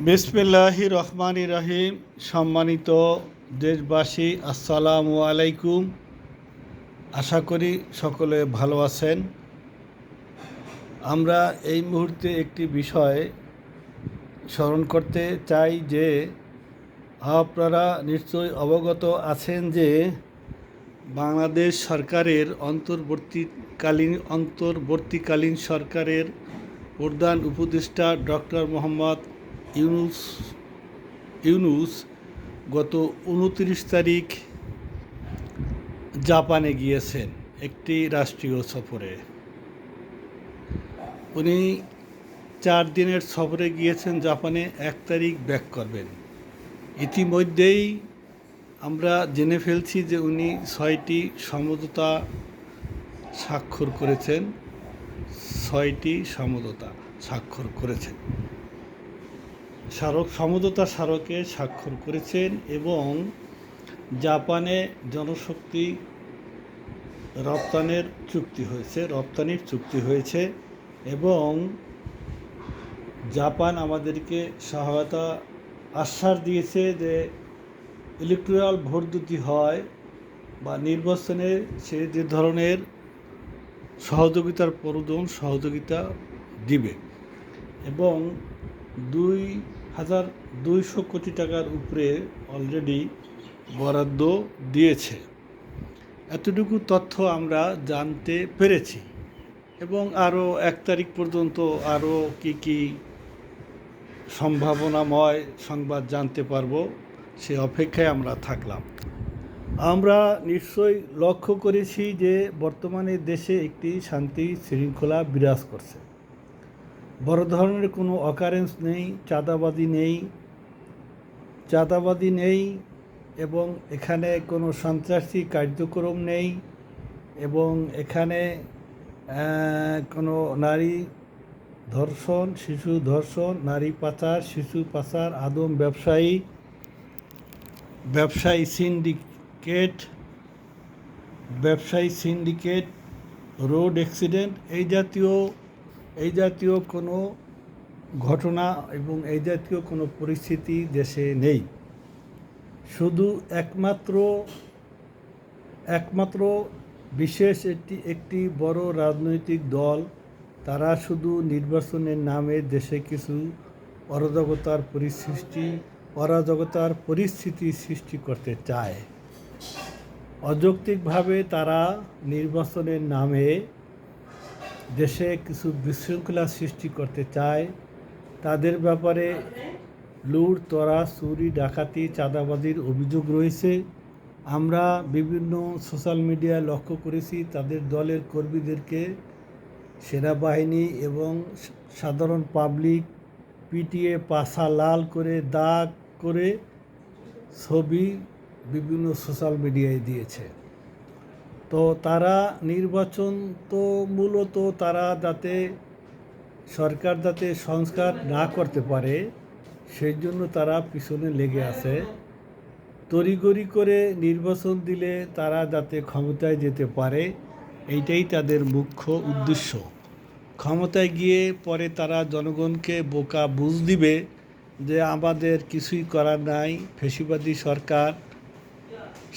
বিসমিল্লাহির রহমানির রহিম। সম্মানিত দেশবাসী, আসসালামু আলাইকুম। আশা করি সকলে ভালো আছেন। আমরা এই মুহূর্তে একটি বিষয় স্মরণ করতে চাই যে আপনারা নিশ্চয়ই অবগত আছেন যে বাংলাদেশ সরকারের অন্তর্বর্তীকালীন সরকারের প্রধান উপদেষ্টা ডক্টর মোহাম্মদ ইউনূস গত ২৯ তারিখ জাপানে গিয়েছেন একটি রাষ্ট্রীয় সফরে। উনি ৪ দিনের সফরে গিয়েছেন জাপানে, ১ তারিখ ব্যাক করবেন। ইতিমধ্যেই আমরা জেনে ফেলছি যে উনি ৬টি সমঝোতা স্বাক্ষর করেছেন। সমঝোতা স্মারকে স্বাক্ষর করেছেন এবং জাপানে জনশক্তি রপ্তানির চুক্তি হয়েছে এবং জাপান আমাদেরকে সহায়তা আশ্বাস দিয়েছে যে ইলেকট্রাল ভোট যদি হয় বা নির্বাচনে সে যে ধরনের সহযোগিতা দিবে এবং ২,২০০ কোটি টাকার উপরে অলরেডি বরাদ্দ দিয়েছে। এতটুকু তথ্য আমরা জানতে পেরেছি এবং আরও ১ তারিখ পর্যন্ত আরও কি সম্ভাবনাময় সংবাদ জানতে পারবো, সে অপেক্ষায় আমরা থাকলাম। আমরা নিশ্চয়ই লক্ষ্য করেছি যে বর্তমানে দেশে একটি শান্তি শৃঙ্খলা বিরাজ করছে। বড় ধরনের কোনো অকারেন্স নেই, চাঁদাবাদি নেই এবং এখানে কোনো সন্ত্রাসী কার্যক্রম নেই এবং এখানে কোনো নারী ধর্ষণ, শিশু ধর্ষণ, নারী পাচার, শিশু পাচার, আদম ব্যবসায়ী সিন্ডিকেট, রোড অ্যাক্সিডেন্ট, এই জাতীয় কোনো ঘটনা এবং এই জাতীয় কোনো পরিস্থিতি দেশে নেই। শুধু একমাত্র বিশেষ একটি বড় রাজনৈতিক দল, তারা শুধু নির্বাচনের নামে দেশে কিছু অরাজকতার পরিস্থিতি সৃষ্টি করতে চায়। অযৌক্তিকভাবে তারা নির্বাচনের নামে দেশে কিছু বিশৃঙ্খলা সৃষ্টি করতে চায়। তাদের ব্যাপারে লুট, তরা, চুরি, ডাকাতি, চাঁদাবাজির অভিযোগ রয়েছে। আমরা বিভিন্ন সোশ্যাল মিডিয়ায় লক্ষ্য করেছি তাদের দলের কর্মীদেরকে সেনাবাহিনী এবং সাধারণ পাবলিক পিটিয়ে পাছা লাল করে দাগ করে ছবি বিভিন্ন সোশ্যাল মিডিয়ায় দিয়েছে। তো তারা নির্বাচন তো মূলত তারা সরকার যাতে সংস্কার না করতে পারে সেই জন্য তারা পিছনে লেগে আছে। তড়িঘড়ি করে নির্বাচন দিলে তারা যাতে ক্ষমতায় যেতে পারে, এইটাই তাদের মুখ্য উদ্দেশ্য। ক্ষমতায় গিয়ে পরে তারা জনগণকে বোকা বুঝ দিবে যে আমাদের কিছুই করার নাই, ফ্যাসিবাদী সরকার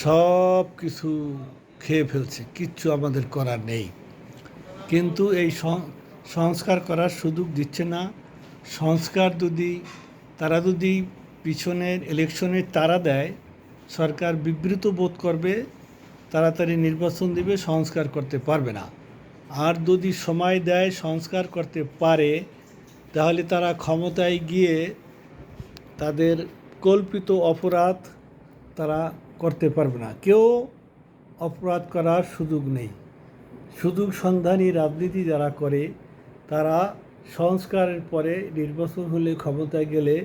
সব কিছু খেয়ে ফেলছে, কিচ্ছু আমাদের করার নেই। কিন্তু এই সংস্কার করার সুযোগ দিচ্ছে না। তারা যদি পিছনের ইলেকশনের তাড়া দেয়, সরকার বিব্রত বোধ করবে, তাড়াতাড়ি নির্বাচন দিবে, সংস্কার করতে পারবে না। আর যদি সময় দেয়, সংস্কার করতে পারে, তাহলে তারা ক্ষমতায় গিয়ে তাদের কল্পিত অপরাধ তারা করতে পারবে না। কেউ অপরাধ করার সুযোগ নেই। সুযোগ সন্ধানী রাজনীতি যারা করে তারা সংস্কারের পরে নির্বাচন হলে, ক্ষমতায় গেলে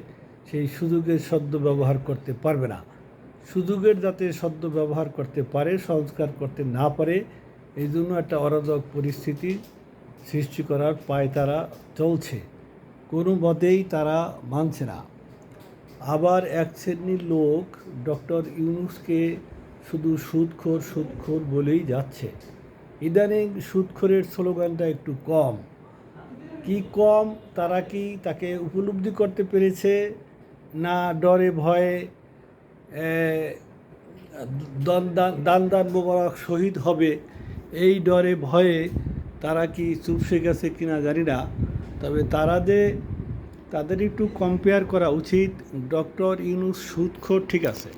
সেই সুযোগের সদ্ব্যবহার করতে পারবে না। সুযোগের যাতে সদ্ব্যবহার করতে পারে, সংস্কার করতে না পারে, এই জন্য একটা অরাজক পরিস্থিতি সৃষ্টি করার পায় তারা চলছে। কোনো মতেই তারা মানছে না। আবার এক শ্রেণীর লোক ডক্টর ইউনূসকে শুধু সুদখোর বলেই যাচ্ছে। ইদানিং সুদখোরের স্লোগানটা একটু কম। কি কম, তারা কি তাকে উপলব্ধি করতে পেরেছে, না ডরে ভয়ে দান মোবারক শহীদ হবে এই ডরে ভয়ে তারা কি চুপসে গেছে কিনা জানি না। তবে তাদের একটু কম্পেয়ার করা উচিত। ডক্টর ইউনূস সুদখোর, ঠিক আছে,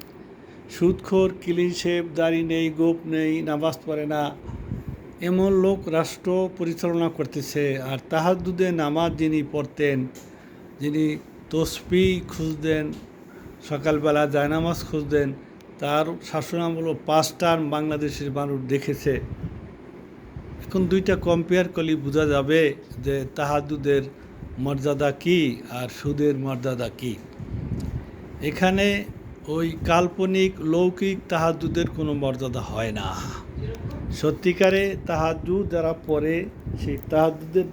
সুদখোর, ক্লিন শেভ, দাড়ি নেই, গোঁফ নেই, নামাজ পড়ে না, এমন লোক রাষ্ট্র পরিচালনা করতেছে। আর তাহাজ্জুদে নামাজ যিনি পড়তেন, যিনি তসবিহ খুঁজতেন, সকালবেলা জায়নামাজ খুঁজতেন, তার শাসনামল 5 টার্ম বাংলাদেশের মানুষ দেখেছে। এখন দুইটা কম্পেয়ার করলে বোঝা যাবে যে তাহাজ্জুদের মর্যাদা কী আর সুদের মর্যাদা কী। এখানে ওই কাল্পনিক লৌকিক তাহাজ্জুদের কোনো মর্যাদা হয় না। সত্যিকারে তাহাজ্জুদ যারা পড়ে, সেই তাহাজ্জুদের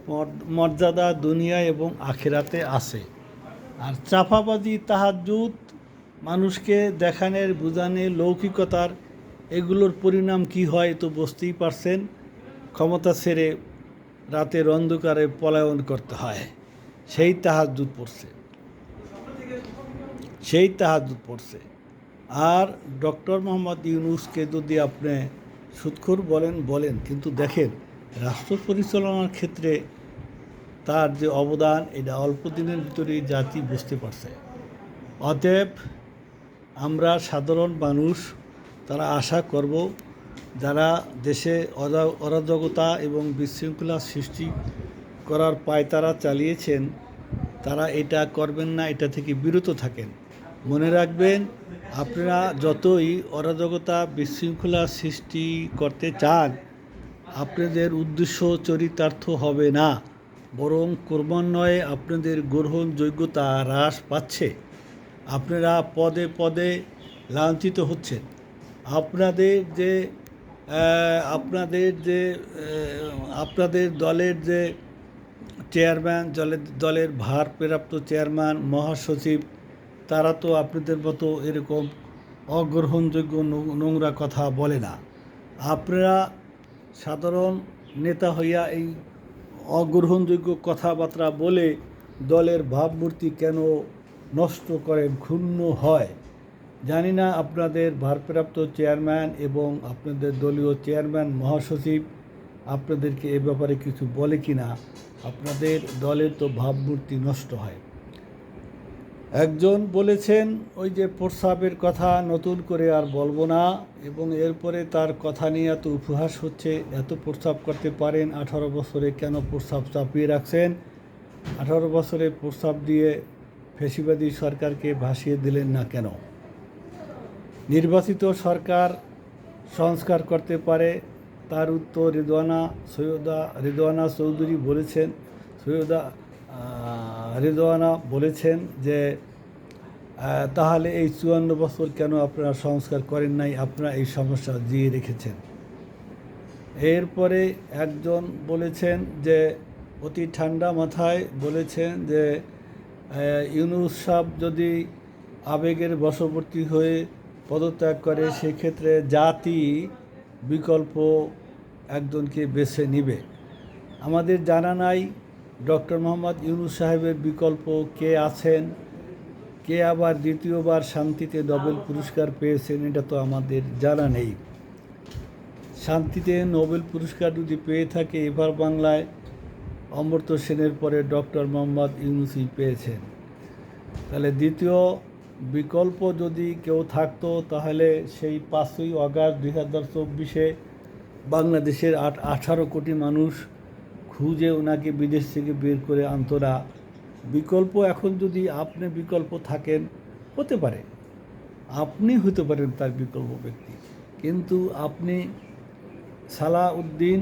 মর্যাদা দুনিয়া এবং আখিরাতে আছে। আর চাপাবাজি তাহাজ্জুদ মানুষকে দেখানোর, বোঝানোর, লৌকিকতার, এগুলোর পরিণাম কি হয় তো বুঝতেই পারছেন। ক্ষমতা ছেড়ে রাতের অন্ধকারে পলায়ন করতে হয়, সেই তাহাজ্জুদ পড়ছে। আর ডক্টর মোহাম্মদ ইউনূসকে যদি আপনি সুদখোর বলেন, কিন্তু দেখেন রাষ্ট্র পরিচালনার ক্ষেত্রে তার যে অবদান, এটা অল্প দিনের ভিতরেই জাতি বুঝতে পারছে। অতএব আমরা সাধারণ মানুষ তারা আশা করব, যারা দেশে অরাজকতা এবং বিশৃঙ্খলা সৃষ্টি করার পায়তারা চালিয়েছেন, তারা এটা করবেন না, এটা থেকে বিরত থাকেন। মনে রাখবেন, আপনারা যতই অরাজকতা বিশৃঙ্খলা সৃষ্টি করতে চান, আপনাদের উদ্দেশ্য চরিতার্থ হবে না, বরং ক্রমান্বয়ে আপনাদের গ্রহণযোগ্যতা হ্রাস পাচ্ছে। আপনারা পদে পদে লাঞ্ছিত হচ্ছেন। আপনাদের দলের যে চেয়ারম্যান, দলের ভারপ্রাপ্ত চেয়ারম্যান, মহাসচিব, তারা তো আপনাদের মতো এরকম অগ্রহণযোগ্য নোংরা কথা বলে না। আপনারা সাধারণ নেতা হইয়া এই অগ্রহণযোগ্য কথাবার্তা বলে দলের ভাবমূর্তি কেন নষ্ট করেন, ক্ষুণ্ণ হয়। জানি না আপনাদের ভারপ্রাপ্ত চেয়ারম্যান এবং আপনাদের দলীয় চেয়ারম্যান, মহাসচিব আপনাদেরকে এ ব্যাপারে কিছু বলে কি না। আপনাদের দলের তো ভাবমূর্তি নষ্ট হয়। একজন বলেছেন, ওই যে প্রস্রাবের কথা নতুন করে আর বলবো না, এবং এরপরে তার কথা নিয়ে এত উপহাস হচ্ছে। এত প্রস্রাব করতে পারেন, 18 বছরে কেন প্রস্রাব চাপিয়ে রাখছেন? 18 বছরে প্রস্রাব দিয়ে ফ্যাসিবাদী সরকারকে ভাসিয়ে দিলেন না কেন? নির্বাচিত সরকার সংস্কার করতে পারে, তার উত্তর রিদওয়ানা চৌধুরী বলেছেন যে তাহলে এই 54 বছর কেন আপনারা সংস্কার করেন নাই, আপনারা এই সমস্যা দিয়ে রেখেছেন। এরপরে একজন বলেছেন যে অতি ঠান্ডা মাথায় বলেছেন যে ইউনূস সাহেব যদি আবেগের বশবর্তী হয়ে পদত্যাগ করে, সেক্ষেত্রে জাতি বিকল্প একজনকে বেছে নিবে। আমাদের জানা নাই ডক্টর মোহাম্মদ ইউনূস সাহেবের বিকল্প কে আছেন, কে আবার দ্বিতীয়বার শান্তিতে নোবেল পুরস্কার পেয়েছেন, এটা তো আমাদের জানা নেই। শান্তিতে নোবেল পুরস্কার যদি পেয়ে থাকে, এবার বাংলায় অমর্ত্য সেনের পরে ডক্টর মোহাম্মদ ইউনূসই পেয়েছেন। তাহলে দ্বিতীয় বিকল্প যদি কেউ থাকতো, তাহলে সেই 5ই আগস্ট 2024 বাংলাদেশের 18 কোটি মানুষ খুঁজে ওনাকে বিদেশ থেকে বের করে আনতো না। বিকল্প এখন যদি আপনি বিকল্প থাকেন, হতে পারে আপনি হতে পারেন তার বিকল্প ব্যক্তি, কিন্তু আপনি সালাউদ্দিন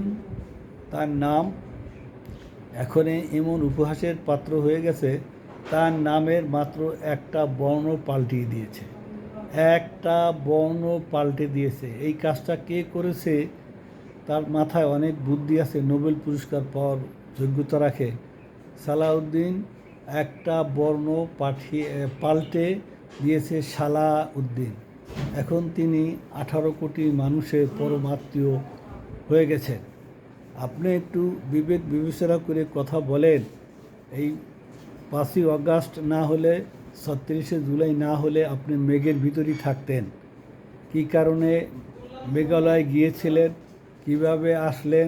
তার নাম এখন এমন উপহাসের পাত্র হয়ে গেছে, তার নামের মাত্র একটা বর্ণ পাল্টিয়ে দিয়েছে, এই কাজটা কে করেছে? তার মাথায় অনেক বুদ্ধি আছে, নোবেল পুরস্কার পাওয়ার যোগ্যতা রাখে। সালাউদ্দিন একটা বর্ণ পাল্টে দিয়েছে সালাউদ্দিন। এখন তিনি 18 কোটি মানুষের পরমাত্মীয় হয়ে গেছেন। আপনি একটু বিবেক বিবেচনা করে কথা বলেন। এই 5ই অগাস্ট না হলে 36শে জুলাই না হলে আপনি মেঘের ভিতরই থাকতেন। কী কারণে মেঘালয় গিয়েছিলেন, কিভাবে আসলেন,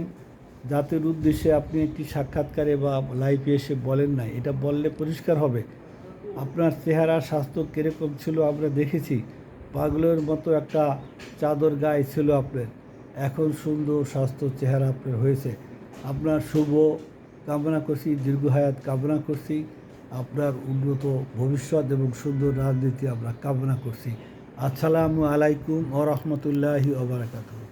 জাতির উদ্দেশ্যে আপনি একটি সাক্ষাৎকারে বা লাইভে এসে বলেন নাই। এটা বললে পরিষ্কার হবে। আপনার চেহারা স্বাস্থ্য কীরকম ছিল আমরা দেখেছি। পাগলের মতো একটা চাদর গায়ে ছিল আপনার। এখন সুন্দর স্বাস্থ্য চেহারা আপনার হয়েছে। আপনার শুভ কামনা করছি, দীর্ঘায়াত কামনা করছি, আপনার উন্নত ভবিষ্যৎ এবং সুন্দর রাজনীতি আমরা কামনা করছি। আসসালামু আলাইকুম ওয়া রাহমাতুল্লাহি ওয়া বারাকাতুহু।